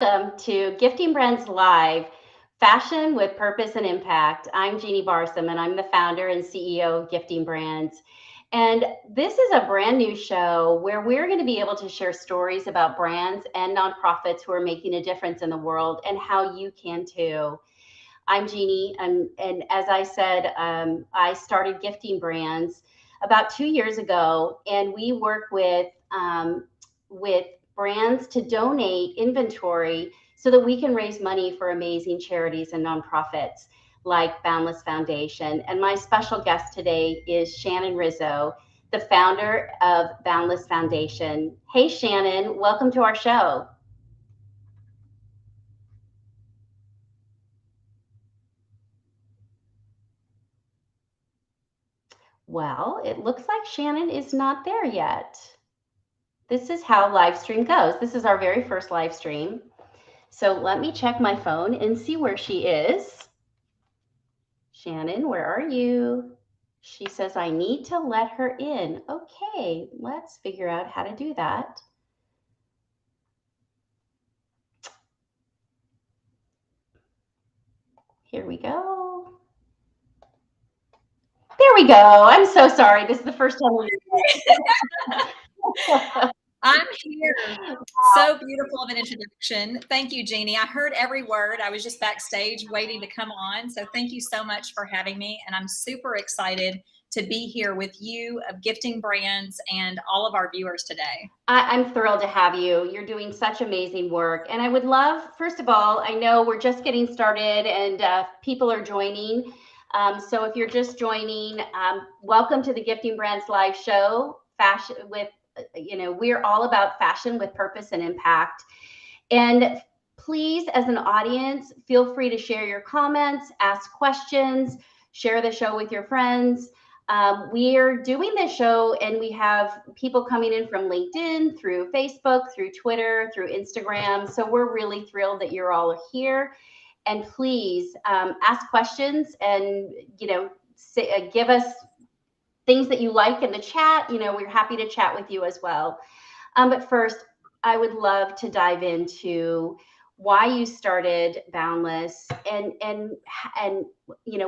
Welcome to Gifting Brands Live, Fashion with Purpose and Impact. I'm Jeannie Barsom, and I'm the founder and CEO of Gifting Brands. And this is a brand new show where we're going to be able to share stories about brands and nonprofits who are making a difference in the world and how you can too. I'm Jeannie, and as I said, I started Gifting Brands about 2 years ago, and we work with brands to donate inventory so that we can raise money for amazing charities and nonprofits like Boundless Foundation. And my special guest today is Shannon Rizzo, the founder of Boundless Foundation. Hey, Shannon, welcome to our show. Well, it looks like Shannon is not there yet. This is how live stream goes. This is our very first live stream. So let me check my phone and see where she is. Shannon, where are you? She says I need to let her in. Okay, let's figure out how to do that. Here we go. There we go. I'm so sorry. This is the first time we I'm here. So beautiful of an introduction. Thank you, Jeannie. I heard every word. I was just backstage waiting to come on. So thank you so much for having me. And I'm super excited to be here with you of Gifting Brands and all of our viewers today. I'm thrilled to have you. You're doing such amazing work. And I would love, first of all, I know we're just getting started and people are joining. So if you're just joining, welcome to the Gifting Brands Live show. Fashion with, we're all about fashion with purpose and impact. And please, as an audience, feel free to share your comments, ask questions, share the show with your friends. We are doing this show and we have people coming in from LinkedIn, through Facebook, through Twitter, through Instagram. So we're really thrilled that you're all here. And please ask questions and, give us things that you like in the chat. We're happy to chat with you as well. But first, I would love to dive into why you started Boundless and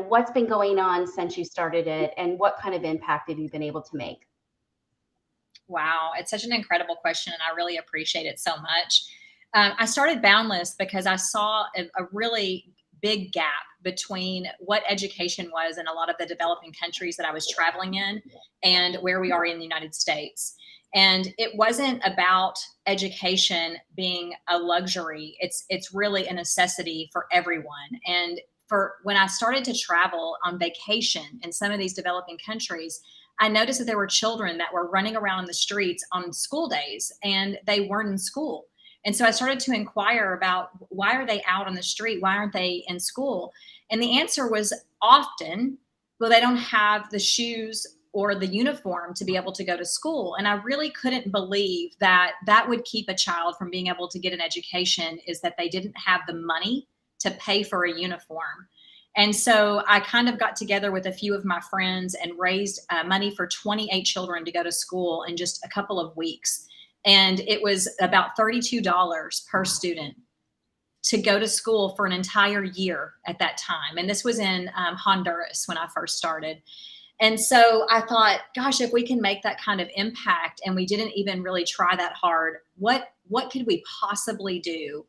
what's been going on since you started it and what kind of impact have you been able to make? Wow, it's such an incredible question and I really appreciate it so much. I started Boundless because I saw a really big gap between what education was in a lot of the developing countries that I was traveling in and where we are in the United States. And it wasn't about education being a luxury. It's really a necessity for everyone. And for when I started to travel on vacation in some of these developing countries, I noticed that there were children that were running around in the streets on school days and they weren't in school. And so I started to inquire about why are they out on the street? Why aren't they in school? And the answer was often, well, they don't have the shoes or the uniform to be able to go to school. And I really couldn't believe that that would keep a child from being able to get an education, is that they didn't have the money to pay for a uniform. And so I kind of got together with a few of my friends and raised money for 28 children to go to school in just a couple of weeks. And it was about $32 per student to go to school for an entire year at that time. And this was in Honduras when I first started. And so I thought, gosh, if we can make that kind of impact and we didn't even really try that hard, what could we possibly do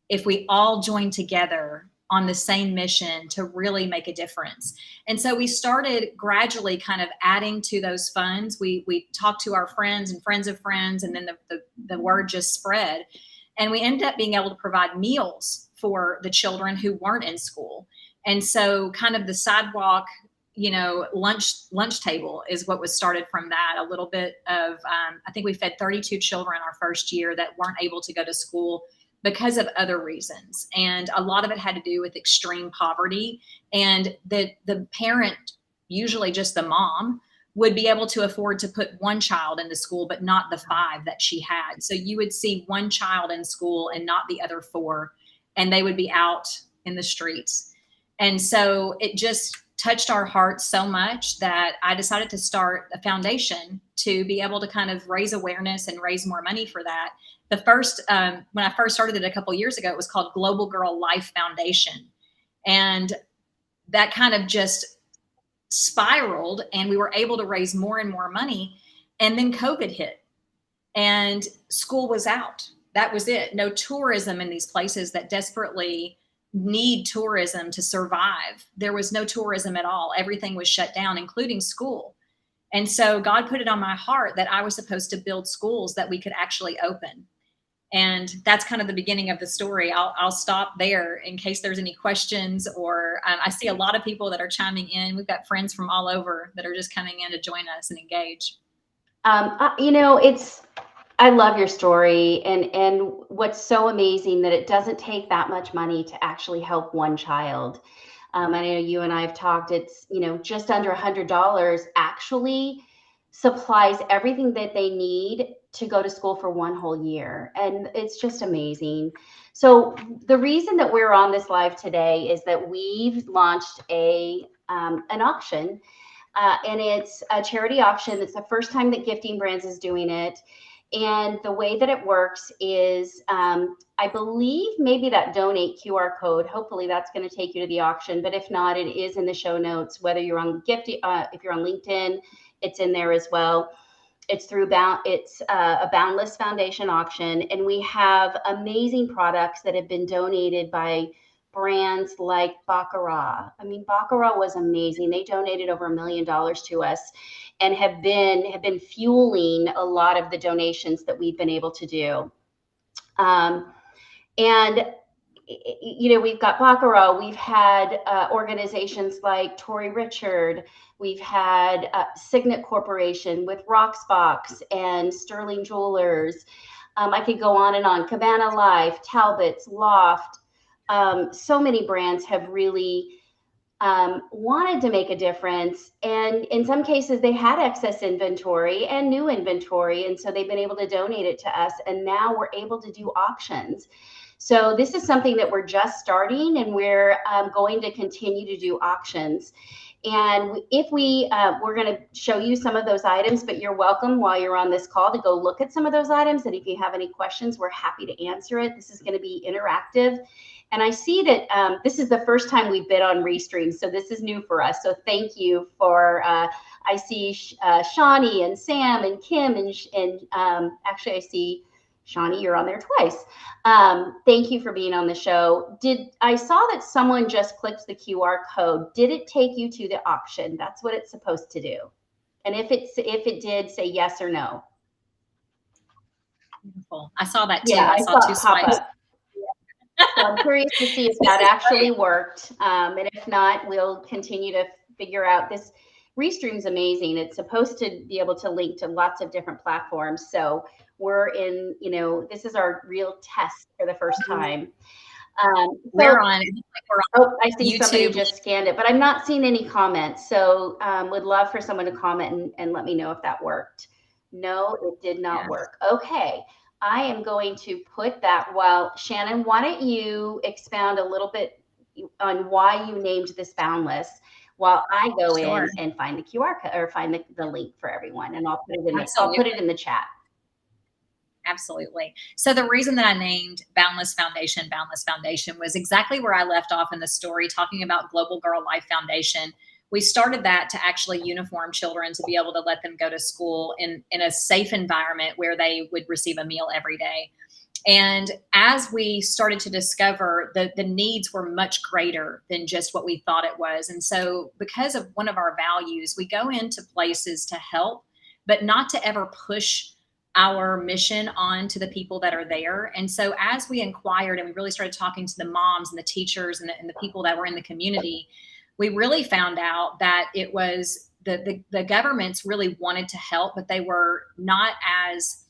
if we all joined together on the same mission to really make a difference? And so we started gradually kind of adding to those funds. We talked to our friends and friends of friends, and then the word just spread. And we ended up being able to provide meals for the children who weren't in school. And so kind of the sidewalk, lunch table is what was started from that. A little bit of, I think we fed 32 children our first year that weren't able to go to school because of other reasons. And a lot of it had to do with extreme poverty. And the parent, usually just the mom, would be able to afford to put one child into school, but not the five that she had. So you would see one child in school and not the other four, and they would be out in the streets. And so it just touched our hearts so much that I decided to start a foundation to be able to kind of raise awareness and raise more money for that. the first, when I first started it a couple years ago, it was called Global Girl Life Foundation. And that kind of just spiraled, and we were able to raise more and more money. And then COVID hit and school was out. That was it. No tourism in these places that desperately need tourism to survive. There was no tourism at all. Everything was shut down, including school. And so God put it on my heart that I was supposed to build schools that we could actually open. And that's kind of the beginning of the story. I'll stop there in case there's any questions, or I see a lot of people that are chiming in. We've got friends from all over that are just coming in to join us and engage. I love your story, and what's so amazing that it doesn't take that much money to actually help one child. I know you and I have talked, it's, just under $100 actually supplies everything that they need to go to school for one whole year. And it's just amazing. So the reason that we're on this live today is that we've launched an auction, and it's a charity auction. It's the first time that Gifting Brands is doing it. And the way that it works is, I believe maybe that donate QR code, hopefully that's going to take you to the auction. But if not, it is in the show notes, whether you're on if you're on LinkedIn, it's in there as well. It's through a Boundless Foundation auction. And we have amazing products that have been donated by brands like Baccarat. I mean, Baccarat was amazing. They donated over $1 million to us and have been fueling a lot of the donations that we've been able to do. We've got Baccarat. We've had organizations like Tori Richard. We've had Signet Corporation with Rocksbox and Sterling Jewelers. I could go on and on. Cabana Life, Talbot's, Loft. So many brands have really wanted to make a difference. And in some cases, they had excess inventory and new inventory. And so they've been able to donate it to us. And now we're able to do auctions. So this is something that we're just starting, and we're going to continue to do auctions. And if we're going to show you some of those items, but you're welcome while you're on this call to go look at some of those items. And if you have any questions, we're happy to answer it. This is going to be interactive. And I see that this is the first time we've been on Restream, so this is new for us. So thank you for, I see Shawnee and Sam and Kim, and actually I see Shawnee, you're on there twice. Thank you for being on the show. I saw that someone just clicked the QR code. Did it take you to the auction? That's what it's supposed to do. And if it did, say yes or no. Beautiful. I saw that too. Yeah, I saw two swipes. So I'm curious to see if that actually worked. And if not, we'll continue to figure out this. Restream's amazing. It's supposed to be able to link to lots of different platforms. So we're in, this is our real test for the first time. We're on. Oh, I see YouTube. Somebody just scanned it, but I'm not seeing any comments. So would love for someone to comment and let me know if that worked. No, it did not work. Okay. I am going to put that Shannon, why don't you expound a little bit on why you named this Boundless while I go in and find the QR code or find the link for everyone, and I'll put it in the chat. Absolutely. So the reason that I named Boundless Foundation was exactly where I left off in the story, talking about Global Girl Life Foundation. We started that to actually uniform children to be able to let them go to school in a safe environment where they would receive a meal every day. And as we started to discover the needs were much greater than just what we thought it was. And so because of one of our values, we go into places to help, but not to ever push our mission on to the people that are there. And so as we inquired and we really started talking to the moms and the teachers and the people that were in the community, we really found out that it was the governments really wanted to help, but they were not as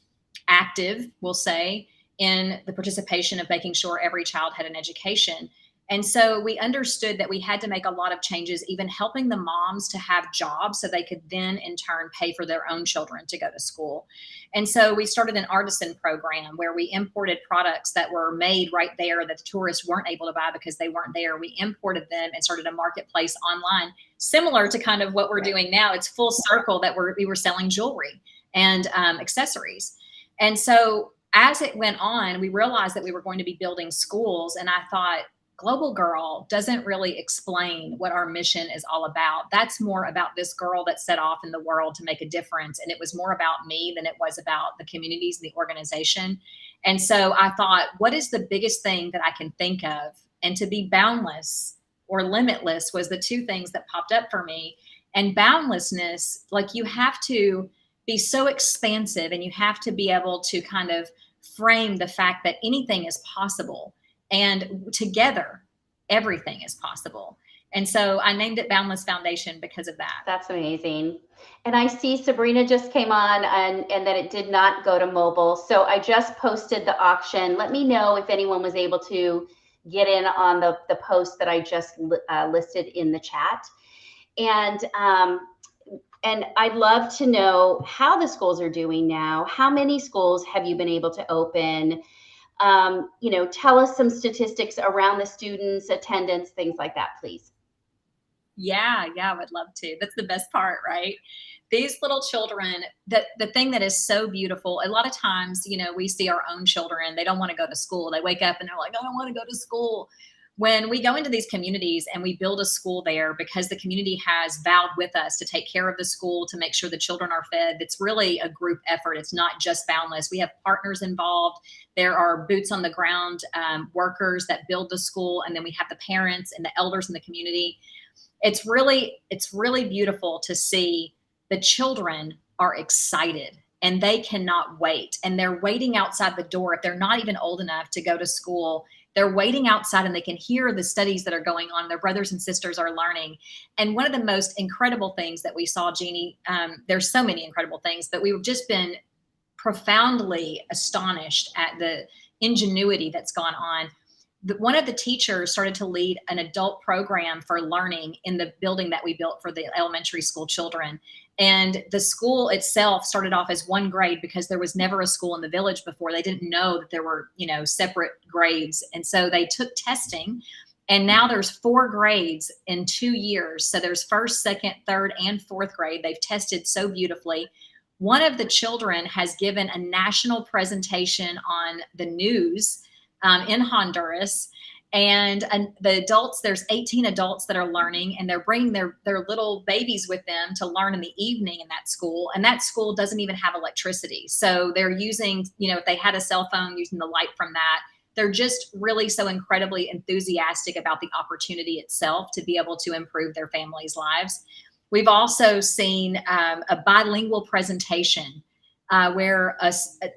active, we'll say, in the participation of making sure every child had an education. And so we understood that we had to make a lot of changes, even helping the moms to have jobs so they could then in turn pay for their own children to go to school. And so we started an artisan program where we imported products that were made right there that the tourists weren't able to buy because they weren't there. We imported them and started a marketplace online, similar to kind of what we're doing now. It's full circle that we were selling jewelry and accessories. And so as it went on, we realized that we were going to be building schools. And I thought, Global Girl doesn't really explain what our mission is all about. That's more about this girl that set off in the world to make a difference. And it was more about me than it was about the communities and the organization. And so I thought, what is the biggest thing that I can think of? And to be boundless or limitless was the two things that popped up for me. And boundlessness, like, you have to be so expansive, and you have to be able to kind of frame the fact that anything is possible, and together everything is possible. And so I named it Boundless Foundation because of that. That's amazing. And I see Sabrina just came on, and that it did not go to mobile. So I just posted the auction. Let me know if anyone was able to get in on the post that I just listed in the chat. And I'd love to know how the schools are doing now. How many schools have you been able to open? Tell us some statistics around the students, attendance, things like that, please. Yeah, I would love to. That's the best part, right? These little children, the thing that is so beautiful, a lot of times, we see our own children, they don't want to go to school. They wake up and they're like, I don't want to go to school. When we go into these communities and we build a school there, because the community has vowed with us to take care of the school, to make sure the children are fed, it's really a group effort. It's not just Boundless. We have partners involved. There are boots on the ground workers that build the school. And then we have the parents and the elders in the community. It's really beautiful to see the children are excited and they cannot wait. And they're waiting outside the door. If they're not even old enough to go to school, they're waiting outside and they can hear the studies that are going on. Their brothers and sisters are learning. And one of the most incredible things that we saw, Jeannie, there's so many incredible things, but we've just been profoundly astonished at the ingenuity that's gone on. One of the teachers started to lead an adult program for learning in the building that we built for the elementary school children. And the school itself started off as one grade because there was never a school in the village before. They didn't know that there were, separate grades. And so they took testing, and now there's 4 grades in 2 years. So there's first, second, third, and fourth grade. They've tested so beautifully. One of the children has given a national presentation on the news in Honduras. And the adults, there's 18 adults that are learning, and they're bringing their little babies with them to learn in the evening in that school. And that school doesn't even have electricity. So they're using, if they had a cell phone, using the light from that. They're just really so incredibly enthusiastic about the opportunity itself to be able to improve their families' lives. We've also seen a bilingual presentation where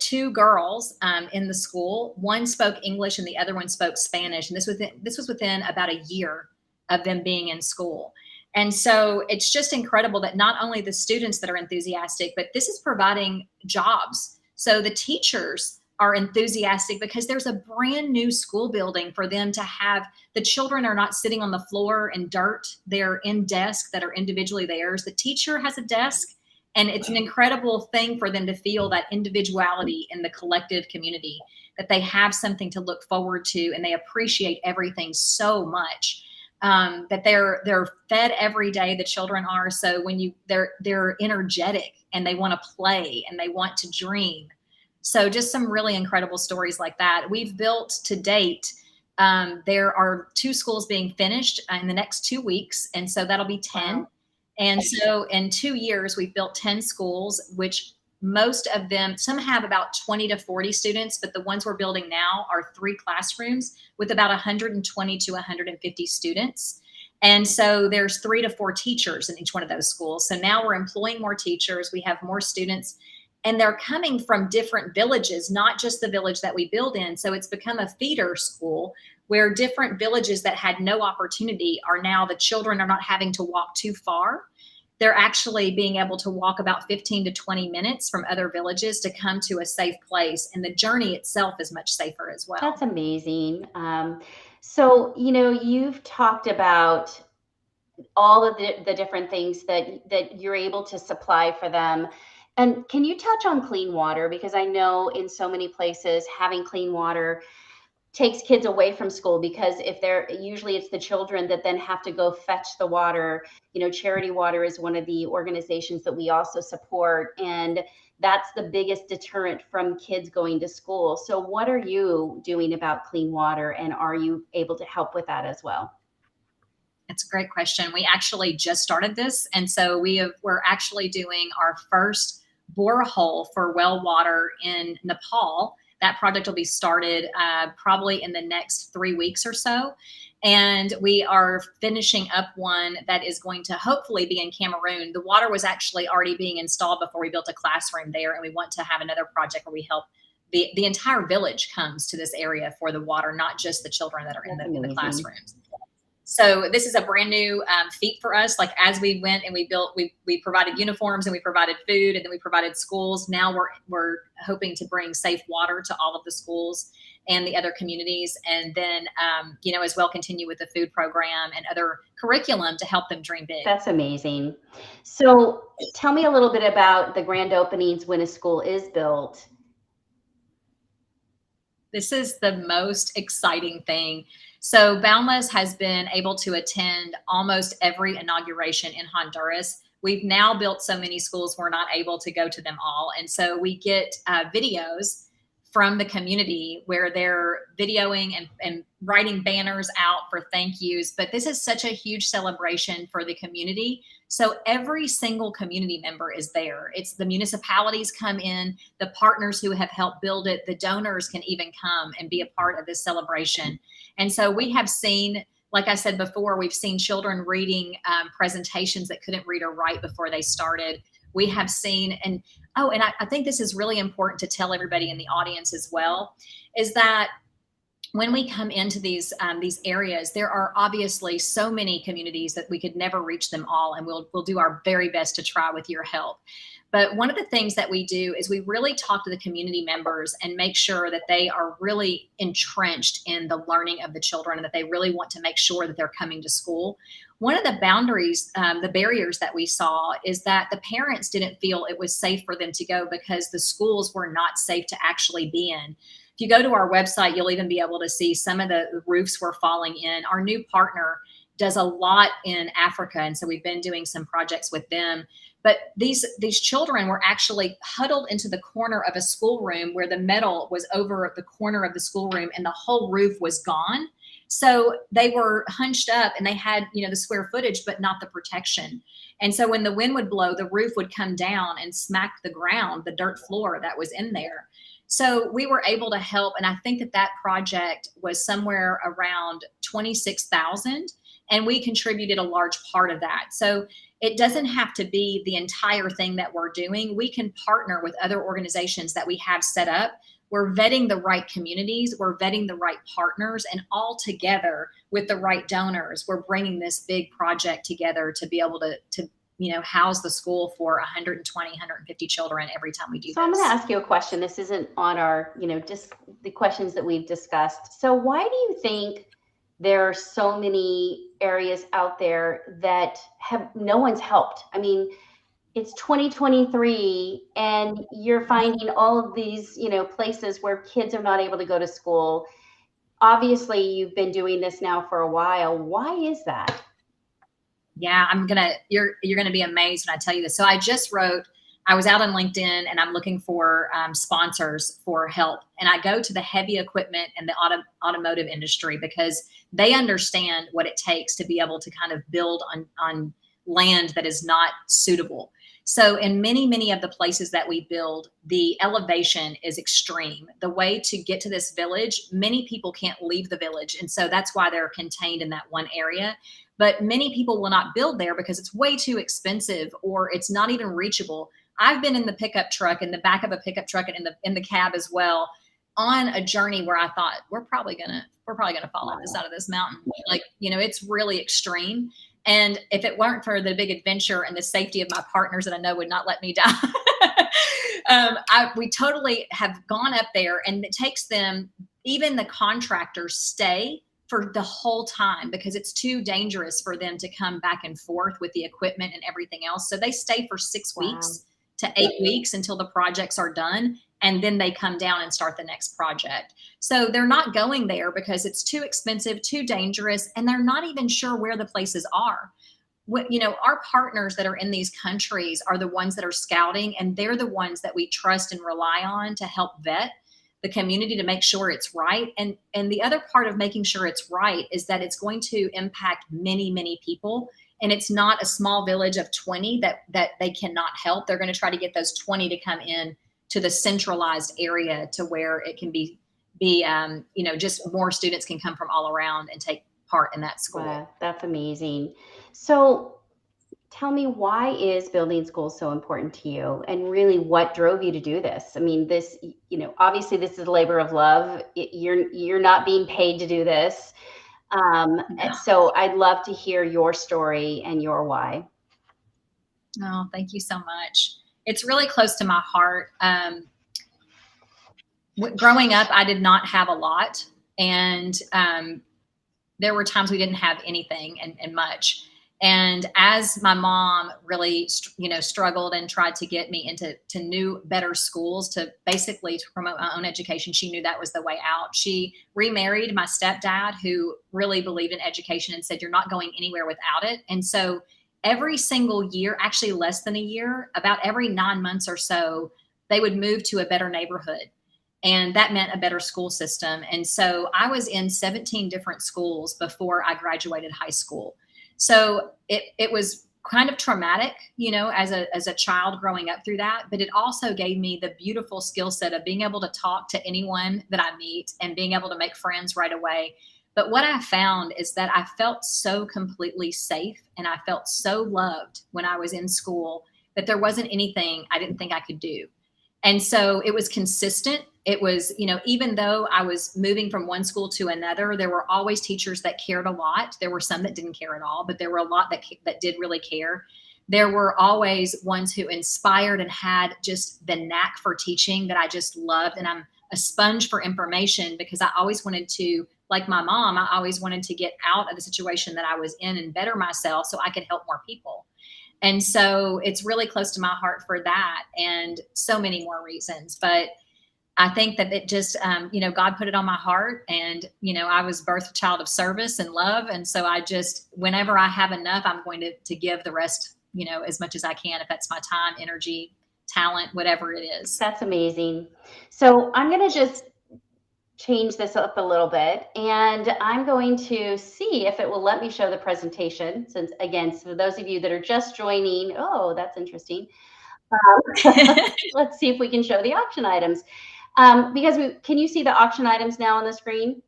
2 girls in the school, one spoke English and the other one spoke Spanish. And this was within about a year of them being in school. And so it's just incredible that not only the students that are enthusiastic, but this is providing jobs. So the teachers are enthusiastic because there's a brand new school building for them to have. The children are not sitting on the floor in dirt. They're in desks that are individually theirs. The teacher has a desk. And it's an incredible thing for them to feel that individuality in the collective community, that they have something to look forward to, and they appreciate everything so much, that they're fed every day. The children are. So when they're energetic and they want to play and they want to dream. So just some really incredible stories like that. We've built to date. There are 2 schools being finished in the next 2 weeks. And so that'll be 10. Wow. And so in 2 years, we've built 10 schools, which most of them, some have about 20 to 40 students, but the ones we're building now are 3 classrooms with about 120 to 150 students. And so there's 3 to 4 teachers in each one of those schools. So now we're employing more teachers. We have more students, and they're coming from different villages, not just the village that we build in. So it's become a feeder school where different villages that had no opportunity are now, the children are not having to walk too far. They're actually being able to walk about 15 to 20 minutes from other villages to come to a safe place. And the journey itself is much safer as well. That's amazing. So, you've talked about all of the different things that you're able to supply for them. And can you touch on clean water? Because I know in so many places having clean water takes kids away from school, because usually it's the children that then have to go fetch the water. Charity Water is one of the organizations that we also support, and that's the biggest deterrent from kids going to school. So what are you doing about clean water, and are you able to help with that as well? It's a great question. We actually just started this. And so we're actually doing our first borehole for well water in Nepal. That project will be started probably in the next 3 weeks or so. And we are finishing up one that is going to hopefully be in Cameroon. The water was actually already being installed before we built a classroom there. And we want to have another project where we help the entire village comes to this area for the water, not just the children that are in the classrooms. So this is a brand new feat for us. Like as we went and we provided uniforms and we provided food and then we provided schools. Now we're hoping to bring safe water to all of the schools and the other communities. And then, as well continue with the food program and other curriculum to help them dream big. That's amazing. So tell me a little bit about the grand openings when a school is built. This is the most exciting thing. So Boundless has been able to attend almost every inauguration in Honduras. We've now built so many schools, we're not able to go to them all. And so we get videos from the community where they're videoing and writing banners out for thank yous. But this is such a huge celebration for the community. So every single community member is there. It's the municipalities come in, the partners who have helped build it, the donors can even come and be a part of this celebration. And so we have seen, like I said before, we've seen children reading presentations that couldn't read or write before they started. We have seen, and I think this is really important to tell everybody in the audience as well, is that when we come into these areas, there are obviously so many communities that we could never reach them all, and we'll do our very best to try with your help. But one of the things that we do is we really talk to the community members and make sure that they are really entrenched in the learning of the children and that they really want to make sure that they're coming to school. One of the boundaries, the barriers that we saw is that the parents didn't feel it was safe for them to go because the schools were not safe to actually be in. If you go to our website, you'll even be able to see some of the roofs were falling in. Our new partner does a lot in Africa, and so we've been doing some projects with them. But these children were actually huddled into the corner of a schoolroom where the metal was over the corner of the schoolroom and the whole roof was gone. So they were hunched up and they had, the square footage, but not the protection. And so when the wind would blow, the roof would come down and smack the ground, the dirt floor that was in there. So we were able to help. And I think that project was somewhere around 26,000, and we contributed a large part of that. So it doesn't have to be the entire thing that we're doing. We can partner with other organizations that we have set up. We're vetting the right communities, we're vetting the right partners, and all together with the right donors, we're bringing this big project together to be able to house the school for 120, 150 children every time we do this. So I'm going to ask you a question. This isn't on our, just the questions that we've discussed. So why do you think there are so many areas out there that no one's helped? I mean, it's 2023 and you're finding all of these, places where kids are not able to go to school. Obviously, you've been doing this now for a while. Why is that? Yeah, you're going to be amazed when I tell you this. So I was out on LinkedIn and I'm looking for sponsors for help. And I go to the heavy equipment and the automotive industry because they understand what it takes to be able to kind of build on land that is not suitable. So in many, many of the places that we build, the elevation is extreme. The way to get to this village, many people can't leave the village. And so that's why they're contained in that one area. But many people will not build there because it's way too expensive or it's not even reachable. I've been in the pickup truck, in the back of a pickup truck, and in the cab as well, on a journey where I thought we're probably gonna fall off the side of this mountain. Like, it's really extreme. And if it weren't for the big adventure and the safety of my partners that I know would not let me die, we totally have gone up there, and it takes them, even the contractors stay for the whole time because it's too dangerous for them to come back and forth with the equipment and everything else. So they stay for 6 weeks to 8 weeks until the projects are done. And then they come down and start the next project. So they're not going there because it's too expensive, too dangerous, and they're not even sure where the places are. our partners that are in these countries are the ones that are scouting, and they're the ones that we trust and rely on to help vet the community to make sure it's right. And the other part of making sure it's right is that it's going to impact many, many people. And it's not a small village of 20 that they cannot help. They're going to try to get those 20 to come in to the centralized area to where it can be just more students can come from all around and take part in that school. Wow, that's amazing. So tell me, why is building schools so important to you? And really, what drove you to do this? I mean, this, obviously this is a labor of love. You're not being paid to do this. So I'd love to hear your story and your why. Oh, thank you so much. It's really close to my heart. Growing up, I did not have a lot. And there were times we didn't have anything and much. And as my mom really, struggled and tried to get me into new, better schools to basically promote my own education, she knew that was the way out. She remarried my stepdad, who really believed in education and said, you're not going anywhere without it. And so every single year, actually less than a year, about every 9 months or so, they would move to a better neighborhood. And that meant a better school system. And so I was in 17 different schools before I graduated high school. So it was kind of traumatic, as a child growing up through that, but it also gave me the beautiful skill set of being able to talk to anyone that I meet and being able to make friends right away. But what I found is that I felt so completely safe and I felt so loved when I was in school that there wasn't anything I didn't think I could do. And so it was consistent. It was, even though I was moving from one school to another, there were always teachers that cared a lot. There were some that didn't care at all, but there were a lot that did really care. There were always ones who inspired and had just the knack for teaching that I just loved. And I'm a sponge for information because I always wanted to, like my mom, I always wanted to get out of the situation that I was in and better myself so I could help more people. And so it's really close to my heart for that and so many more reasons. But I think that it just, God put it on my heart, and, I was birthed a child of service and love. And so I just, whenever I have enough, I'm going to give the rest, as much as I can, if that's my time, energy, talent, whatever it is. That's amazing. So I'm going to just change this up a little bit, and I'm going to see if it will let me show the presentation, since again, for those of you that are just joining, oh, that's interesting. Let's see if we can show the auction items. Can you see the auction items now on the screen?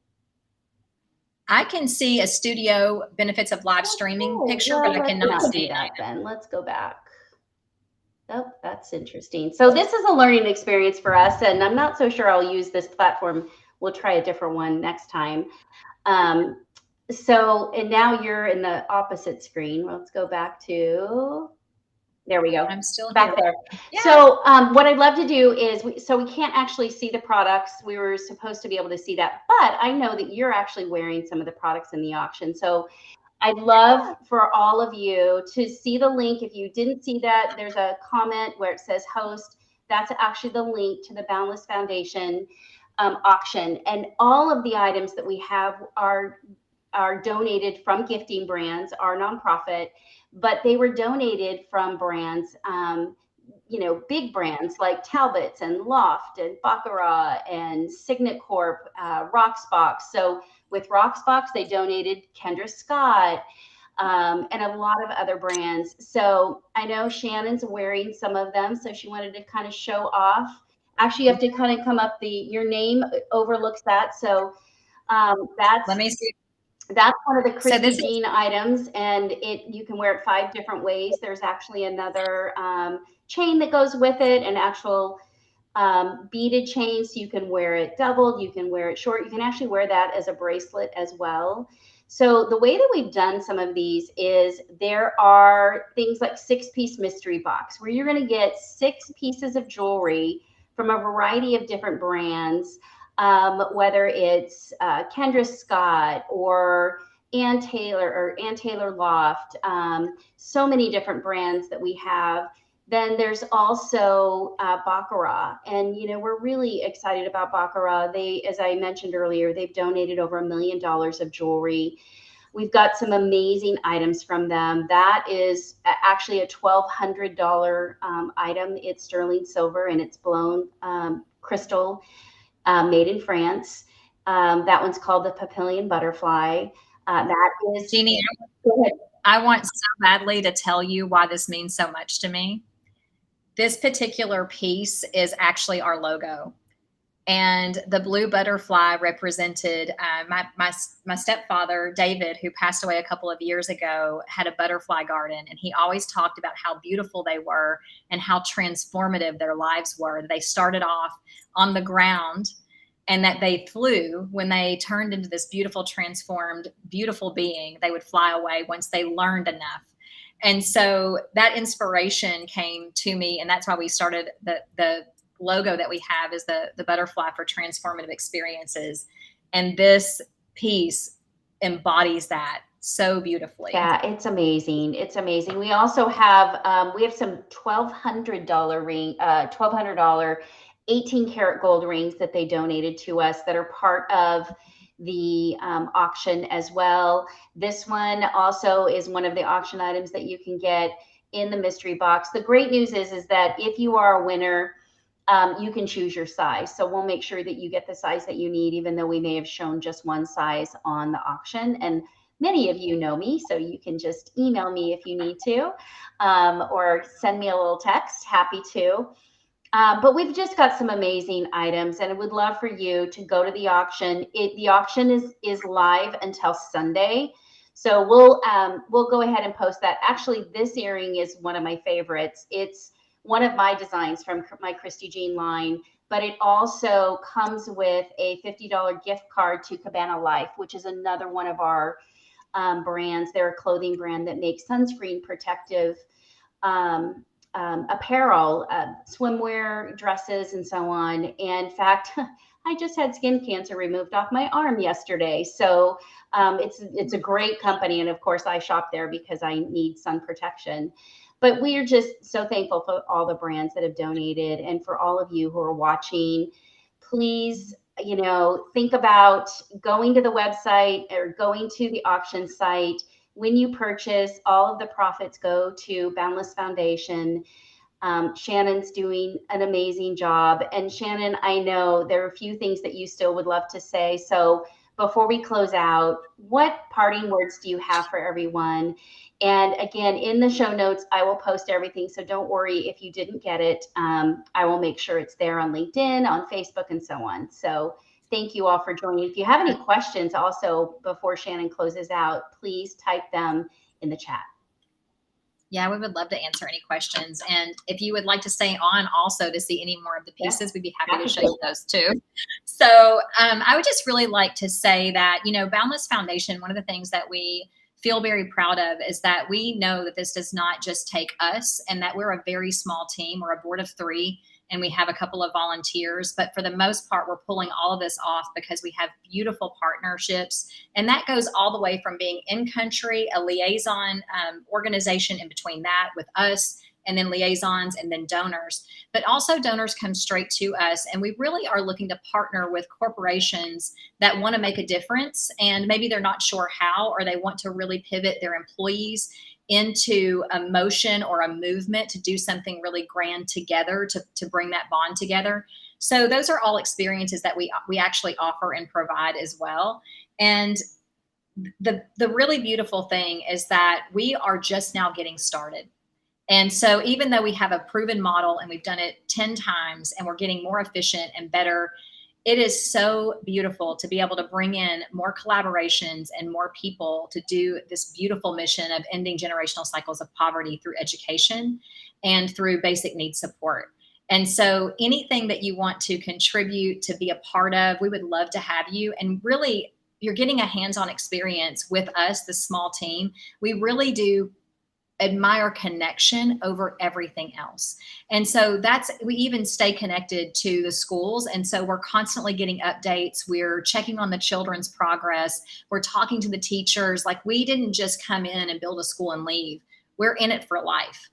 I can see a studio benefits of live streaming picture, but I cannot see that then. Let's go back. Oh, that's interesting. So this is a learning experience for us, and I'm not so sure I'll use this platform. We'll try a different one next time. And now you're in the opposite screen. Let's go back to, there we go. I'm still back here. There. Yeah. So what I'd love to do is, we can't actually see the products. We were supposed to be able to see that, but I know that you're actually wearing some of the products in the auction. So I'd love for all of you to see the link. If you didn't see that, there's a comment where it says host. That's actually the link to the Boundless Foundation auction. And all of the items that we have are donated from gifting brands, our nonprofit, but they were donated from brands, big brands like Talbot's and Loft and Baccarat and Signet Corp, Rocksbox. So with Rocksbox, they donated Kendra Scott and a lot of other brands. So I know Shannon's wearing some of them, so she wanted to kind of show off. Actually, you have to kind of come up, your name overlooks that. So that's, let me see. That's one of the Christy Jean items, and you can wear it 5 different ways. There's actually another chain that goes with it, an actual beaded chain, so you can wear it doubled, you can wear it short, you can actually wear that as a bracelet as well. So the way that we've done some of these is there are things like 6-piece mystery box, where you're going to get 6 pieces of jewelry from a variety of different brands, whether it's Kendra Scott or Ann Taylor Loft, so many different brands that we have. Then there's also Baccarat, and we're really excited about Baccarat. They, as I mentioned earlier, they've donated over $1 million of jewelry. We've got some amazing items from them. That is actually a $1,200 item. It's sterling silver and it's blown crystal, made in France. That one's called the Papillion Butterfly. That is. Jeannie, Go ahead. I want so badly to tell you why this means so much to me. This particular piece is actually our logo. And the blue butterfly represented my stepfather, David, who passed away a couple of years ago, had a butterfly garden. And he always talked about how beautiful they were and how transformative their lives were. They started off on the ground and that they flew. When they turned into this beautiful, transformed, beautiful being, they would fly away once they learned enough. And so that inspiration came to me. And that's why we started the logo that we have is the butterfly for transformative experiences. And this piece embodies that so beautifully. Yeah, it's amazing. It's amazing. We also have some $1,200 18 karat gold rings that they donated to us that are part of the auction as well. This one also is one of the auction items that you can get in the mystery box. The great news is that if you are a winner, you can choose your size. So we'll make sure that you get the size that you need, even though we may have shown just one size on the auction. And many of you know me, so you can just email me if you need to, or send me a little text, happy to. But we've just got some amazing items, and I would love for you to go to the auction. The auction is live until Sunday. So we'll go ahead and post that. Actually, this earring is one of my favorites. It's one of my designs from my Christy Jean line, but it also comes with a $50 gift card to Cabana Life, which is another one of our brands. They're a clothing brand that makes sunscreen protective apparel, swimwear, dresses, and so on. And in fact, I just had skin cancer removed off my arm yesterday. So it's a great company. And of course, I shop there because I need sun protection. But we are just so thankful for all the brands that have donated, and for all of you who are watching. Please, think about going to the website or going to the auction site. When you purchase, all of the profits go to Boundless Foundation. Shannon's doing an amazing job. And Shannon, I know there are a few things that you still would love to say. So before we close out, what parting words do you have for everyone? And again, in the show notes, I will post everything. So don't worry if you didn't get it. I will make sure it's there on LinkedIn, on Facebook, and so on. So thank you all for joining. If you have any questions also before Shannon closes out, please type them in the chat. Yeah, we would love to answer any questions. And if you would like to stay on also to see any more of the pieces, we'd be happy to show you those too. So I would just really like to say that, Boundless Foundation, one of the things that we feel very proud of is that we know that this does not just take us, and that we're a very small team. We're a board of 3. And we have a couple of volunteers, but for the most part, we're pulling all of this off because we have beautiful partnerships. And that goes all the way from being in country, a liaison organization in between that with us, and then liaisons, and then donors. But also donors come straight to us, and we really are looking to partner with corporations that want to make a difference, and maybe they're not sure how, or they want to really pivot their employees into a motion or a movement to do something really grand together, to bring that bond together. So those are all experiences that we actually offer and provide as well. And the really beautiful thing is that we are just now getting started. And so even though we have a proven model and we've done it 10 times and we're getting more efficient and better, it is so beautiful to be able to bring in more collaborations and more people to do this beautiful mission of ending generational cycles of poverty through education and through basic needs support. And so anything that you want to contribute, to be a part of, we would love to have you. And really, you're getting a hands-on experience with us, the small team. We really do admire connection over everything else. And so we even stay connected to the schools. And so we're constantly getting updates. We're checking on the children's progress. We're talking to the teachers. Like, we didn't just come in and build a school and leave. We're in it for life.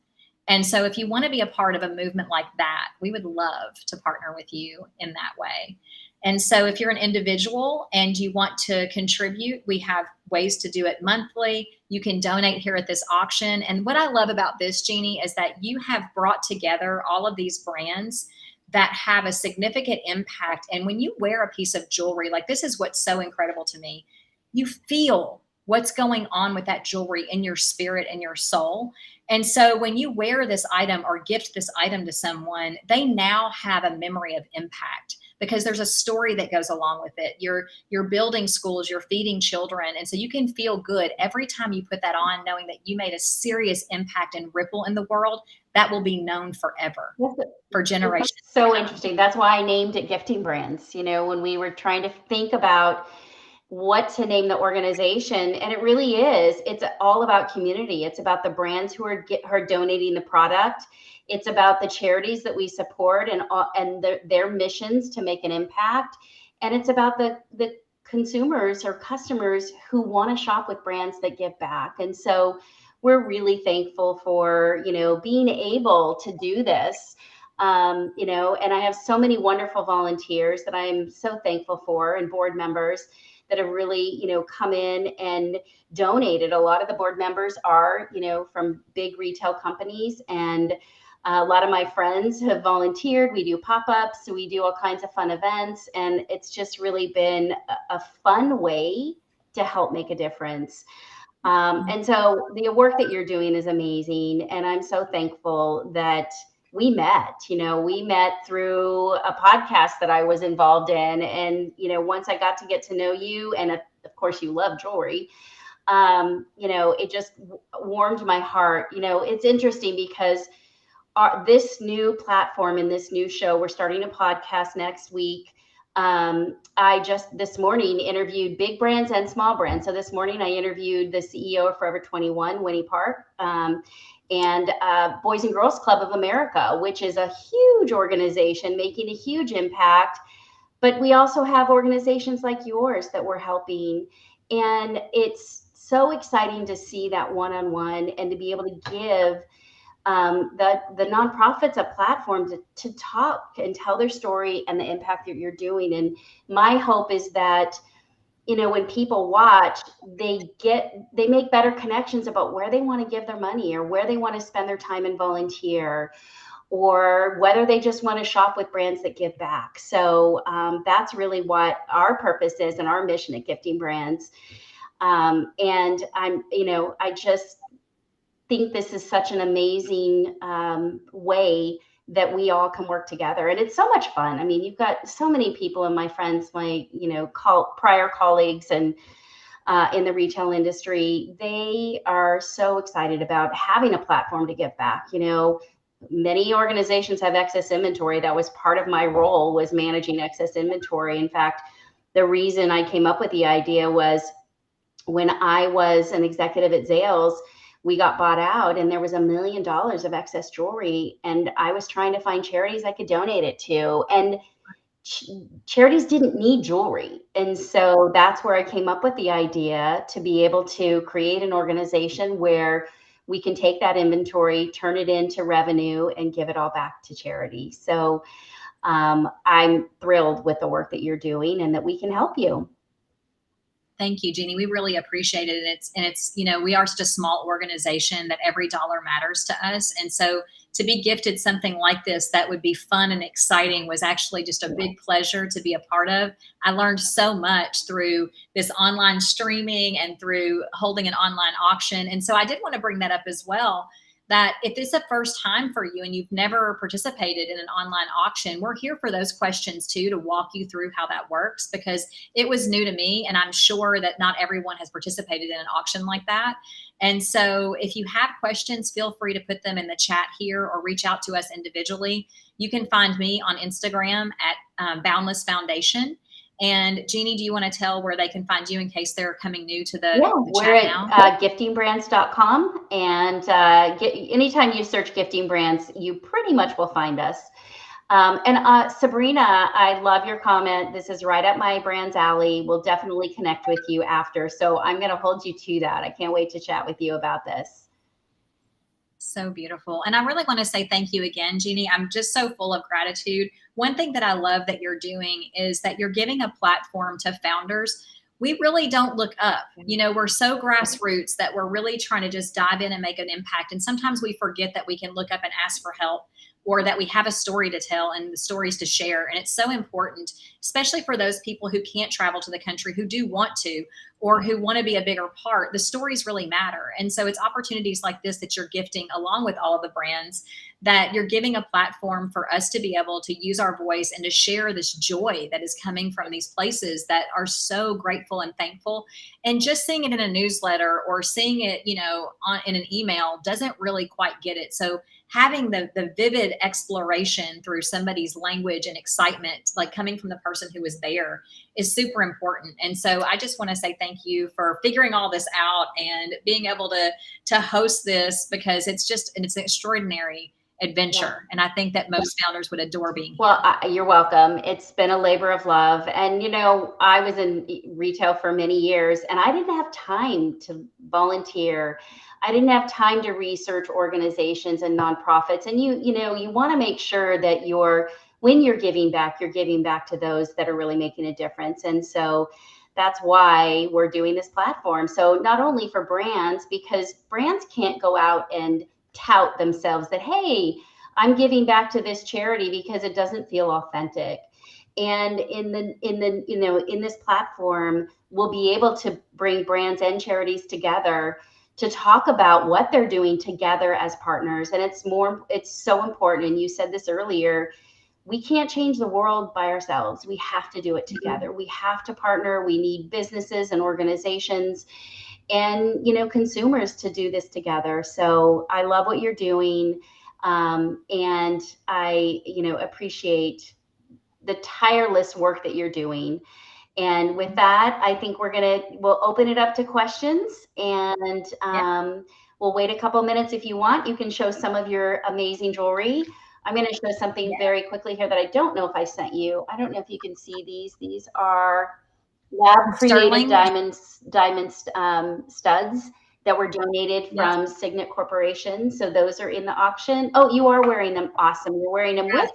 And so if you want to be a part of a movement like that, we would love to partner with you in that way. And so if you're an individual and you want to contribute, we have ways to do it monthly. You can donate here at this auction. And what I love about this, Jeannie, is that you have brought together all of these brands that have a significant impact. And when you wear a piece of jewelry, like this is what's so incredible to me, you feel what's going on with that jewelry in your spirit and your soul. And so when you wear this item or gift this item to someone, they now have a memory of impact because there's a story that goes along with it. You're building schools, you're feeding children. And so you can feel good every time you put that on, knowing that you made a serious impact and ripple in the world that will be known forever for generations. So interesting. That's why I named it Gifting Brands. You know, when we were trying to think about what to name the organization, and it really is, it's all about community. It's about the brands who are donating the product. It's about the charities that we support and their missions to make an impact. And it's about the consumers or customers who want to shop with brands that give back. And so we're really thankful for, you know, being able to do this. You know, and I have so many wonderful volunteers that I'm so thankful for, and board members that have really, you know, come in and donated. A lot of the board members are, you know, from big retail companies, and a lot of my friends have volunteered. We do pop-ups, so we do all kinds of fun events, and it's just really been a fun way to help make a difference. And so the work that you're doing is amazing, and I'm so thankful that we met. You know, we met through a podcast that I was involved in. And, you know, once I got to get to know you, and of course you love jewelry, you know, it just warmed my heart. You know, it's interesting because this new platform and this new show, we're starting a podcast next week. I just this morning interviewed big brands and small brands. So this morning I interviewed the CEO of Forever 21, Winnie Park, and Boys and Girls Club of America, which is a huge organization making a huge impact. But we also have organizations like yours that we're helping. And it's so exciting to see that one-on-one and to be able to give the nonprofits a platform to talk and tell their story and the impact that you're doing. And my hope is that, you know, when people watch, they make better connections about where they want to give their money, or where they want to spend their time and volunteer, or whether they just want to shop with brands that give back. So that's really what our purpose is and our mission at Gifting Brands. And I just think this is such an amazing way that we all can work together. And it's so much fun. I mean, you've got so many people, and my friends, my, you know, prior colleagues and in the retail industry, they are so excited about having a platform to give back. You know, many organizations have excess inventory. That was part of my role, was managing excess inventory. In fact, the reason I came up with the idea was when I was an executive at Zales, we got bought out and there was $1 million of excess jewelry, and I was trying to find charities I could donate it to. And charities didn't need jewelry. And so that's where I came up with the idea to be able to create an organization where we can take that inventory, turn it into revenue, and give it all back to charity. So I'm thrilled with the work that you're doing and that we can help you. Thank you, Jeannie. We really appreciate it. And it's, you know, we are such a small organization that every dollar matters to us. And so to be gifted something like this that would be fun and exciting was actually just a big pleasure to be a part of. I learned so much through this online streaming and through holding an online auction. And so I did want to bring that up as well, that if it's the first time for you and you've never participated in an online auction, we're here for those questions too, to walk you through how that works, because it was new to me and I'm sure that not everyone has participated in an auction like that. And so if you have questions, feel free to put them in the chat here or reach out to us individually. You can find me on Instagram at Boundless Foundation. And Jeannie, do you want to tell where they can find you in case they're coming new to the chat now? We're at giftingbrands.com. And anytime you search Gifting Brands, you pretty much will find us. And Sabrina, I love your comment. This is right up my brand's alley. We'll definitely connect with you after. So I'm going to hold you to that. I can't wait to chat with you about this. So beautiful. And I really want to say thank you again, Jeannie. I'm just so full of gratitude. One thing that I love that you're doing is that you're giving a platform to founders. We really don't look up. You know, we're so grassroots that we're really trying to just dive in and make an impact. And sometimes we forget that we can look up and ask for help, or that we have a story to tell and the stories to share. And it's so important, especially for those people who can't travel to the country, who do want to, or who want to be a bigger part. The stories really matter. And so it's opportunities like this that you're gifting along with all of the brands, that you're giving a platform for us to be able to use our voice and to share this joy that is coming from these places that are so grateful and thankful. And just seeing it in a newsletter or seeing it, you know, in an email doesn't really quite get it. So having the vivid exploration through somebody's language and excitement, like coming from the person who was there, is super important. And so I just want to say thank you for figuring all this out and being able to host this, because it's an extraordinary adventure. Yeah. And I think that most founders would adore being here. Well, you're welcome. It's been a labor of love. And, you know, I was in retail for many years and I didn't have time to volunteer. I didn't have time to research organizations and nonprofits. And you want to make sure that when you're giving back to those that are really making a difference. And so that's why we're doing this platform. So not only for brands, because brands can't go out and tout themselves that, hey, I'm giving back to this charity, because it doesn't feel authentic. And in this platform, we'll be able to bring brands and charities together to talk about what they're doing together as partners. And it's so important. And you said this earlier, we can't change the world by ourselves. We have to do it together. We have to partner. We need businesses and organizations and, consumers to do this together. So I love what you're doing. And I, appreciate the tireless work that you're doing. And with that, I think we'll open it up to questions, and we'll wait a couple minutes. If you want, you can show some of your amazing jewelry. I'm going to show something very quickly here that I don't know if I sent you. I don't know if you can see these. These are lab created diamond studs that were donated from Signet Corporation. So those are in the auction. Oh, you are wearing them. Awesome. You're wearing them with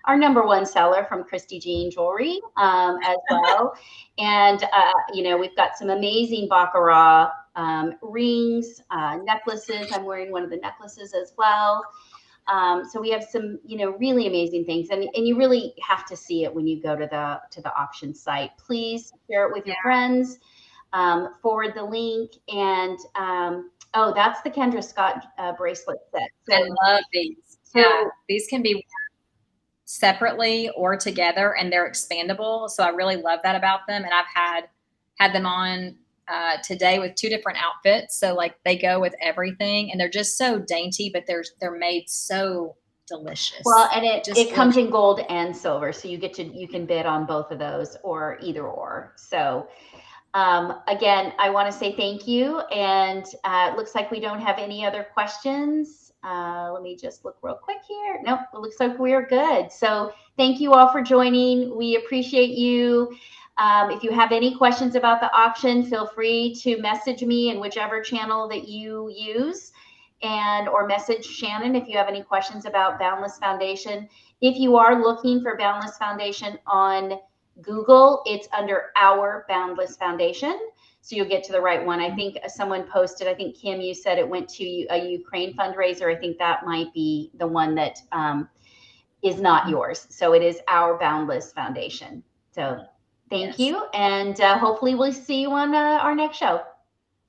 our number one seller from Christy Jean Jewelry as well. And, we've got some amazing Baccarat rings, necklaces. I'm wearing one of the necklaces as well. So we have some, really amazing things. And you really have to see it when you go to the auction site. Please share it with your friends, forward the link. And, that's the Kendra Scott bracelet set. So, I love these. So these can be separately or together, and they're expandable. So I really love that about them. And I've had them on today with 2 different outfits. So like they go with everything, and they're just so dainty, but they're made so delicious. Well, and it comes in gold and silver. So you can bid on both of those, or either or. So again, I want to say thank you. And it looks like we don't have any other questions. Let me just look real quick here. Nope, it looks like we're good. So thank you all for joining. We appreciate you. If you have any questions about the auction, feel free to message me in whichever channel that you use, or message Shannon if you have any questions about Boundless Foundation. If you are looking for Boundless Foundation on Google, it's under Our Boundless Foundation. So you'll get to the right one. I think someone posted, I think Kim, you said it went to a Ukraine fundraiser. I think that might be the one that is not yours. So it is Our Boundless Foundation. So thank you. And hopefully we'll see you on our next show.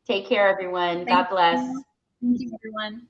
Take care, everyone. God bless. Thank you, everyone.